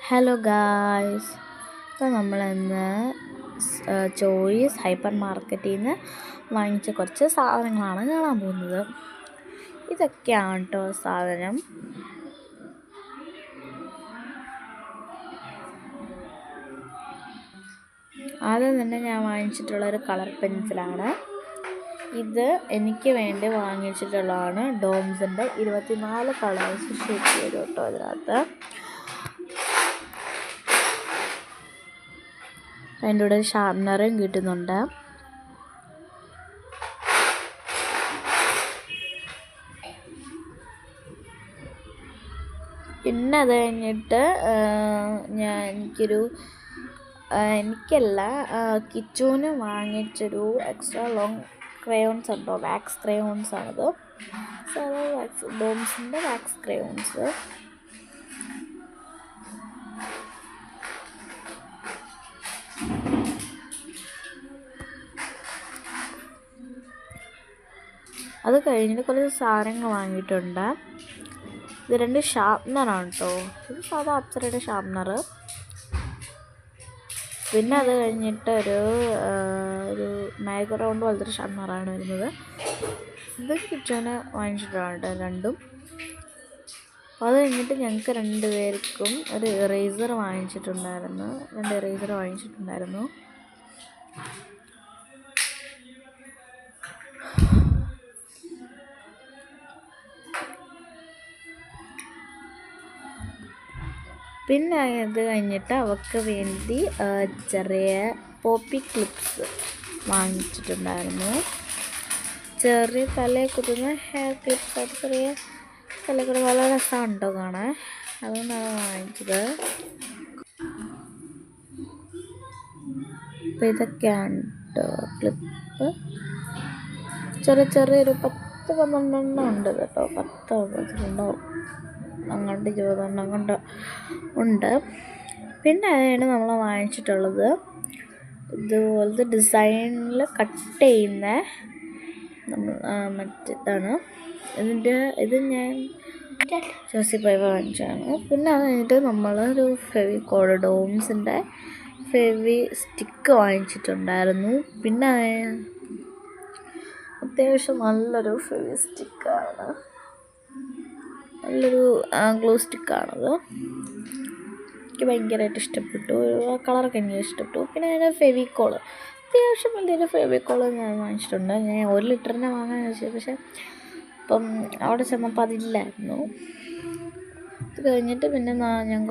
Hello guys, ഇപ്പോൾ നമ്മളിന്ന് choice hyper മാർക്കറ്റിൽ നിന്ന് വാങ്ങിച്ച കുറച്ച് സാധനങ്ങളാണ് കാണാൻ പോകുന്നത്. ഇതൊക്കെയാണ് കേട്ടോ സാധനം. ആദ്യം തന്നെ ഞാൻ വാങ്ങിച്ചിട്ടുള്ളൊരു കളർ പെൻസിലാണ്. ഇത് എനിക്ക് വേണ്ടി വാങ്ങിച്ചിട്ടുള്ളതാണ്. ഡോംസിൻ്റെ 24 കളേഴ്സ് ഷേപ്പ് ചെയ്തു കേട്ടോ. അതിനകത്ത് അതിൻ്റെ കൂടെ ഷാർപ്നറും കിട്ടുന്നുണ്ട്. പിന്നെ അത് കഴിഞ്ഞിട്ട് എനിക്കല്ല കിച്ചുവിന് വാങ്ങിച്ചൊരു എക്സ്ട്രാ ലോങ് ക്രയോൺസ് ഉണ്ടോ, വാക്സ് ക്രയോൺസ് ആണത്. സാധാ വാക്സ്, ഡോംസിൻ്റെ വാക്സ് ക്രയോൺസ്. അത് കഴിഞ്ഞിട്ട് കുറച്ച് സാധനങ്ങൾ വാങ്ങിയിട്ടുണ്ട്. ഇത് 2 ഷാർപ്നറാണ് കേട്ടോ. ഇത് സാധാ അപ്സരയുടെ ഷാർപ്നർ. പിന്നെ അത് കഴിഞ്ഞിട്ട് ഒരു മാഗ്രൗണ്ട് പോലത്തെ ഒരു ഷാർപ്നറാണ് വരുന്നത്. ഇത് കിച്ചന് വാങ്ങിച്ചിട്ടുണ്ട് രണ്ടും. അപ്പോൾ അത് കഴിഞ്ഞിട്ട് ഞങ്ങൾക്ക് 2 പേർക്കും ഒരു ഇറേസർ വാങ്ങിച്ചിട്ടുണ്ടായിരുന്നു. 2 ഇറേസർ വാങ്ങിച്ചിട്ടുണ്ടായിരുന്നു. പിന്നെ അത് കഴിഞ്ഞിട്ട് അവൾക്ക് വേണ്ടി ചെറിയ പോപ്പി ക്ലിപ്സ് വാങ്ങിച്ചിട്ടുണ്ടായിരുന്നു. ചെറിയ തലയിൽ കുത്തുന്ന ഹെയർ ക്ലിപ്സ്. അത് ചെറിയ തലയിൽ കൂടെ വളരെ രസമുണ്ടോ കാണാൻ, അതുകൊണ്ടാണ് വാങ്ങിച്ചത്. അപ്പോൾ ഇതൊക്കെയാണ് ക്ലിപ്പ്. ചെറിയൊരു 10-12 ഉണ്ട് കേട്ടോ. 10-12 അങ്ങോട്ട് 20 കൊണ്ട് ഉണ്ട്. പിന്നെ അതാണ് നമ്മൾ വാങ്ങിച്ചിട്ടുള്ളത്. ഇതുപോലത്തെ ഡിസൈനിൽ കട്ട് ചെയ്യുന്ന മറ്റേതാണ്. ഇത് ഞാൻ ജോസിപ്പോയി വാങ്ങിച്ചതാണ്. പിന്നെ അത് കഴിഞ്ഞിട്ട് നമ്മളൊരു ഫെവിക്കോൾ, ഡോംസിൻ്റെ ഫെവി സ്റ്റിക്ക് വാങ്ങിച്ചിട്ടുണ്ടായിരുന്നു. പിന്നെ അത്യാവശ്യം നല്ലൊരു ഫെവി സ്റ്റിക്കാണ്, നല്ലൊരു ഗ്ലൂ സ്റ്റിക്കാണത്. എനിക്ക് ഭയങ്കരമായിട്ട് ഇഷ്ടപ്പെട്ടു. കളറൊക്കെ എനിക്ക് ഇഷ്ടപ്പെട്ടു. പിന്നെ അതിൻ്റെ ഫെവിക്കോൾ, അത്യാവശ്യം വലിയൊരു ഫെവിക്കോൾ ഞാൻ വാങ്ങിച്ചിട്ടുണ്ട്. ഞാൻ 1 ലിറ്ററിനെ വാങ്ങാൻ വെച്ചത്, പക്ഷേ അപ്പം അവിടെ ചെന്നപ്പോൾ അതില്ലായിരുന്നു. അത് കഴിഞ്ഞിട്ട് പിന്നെ ഞാൻ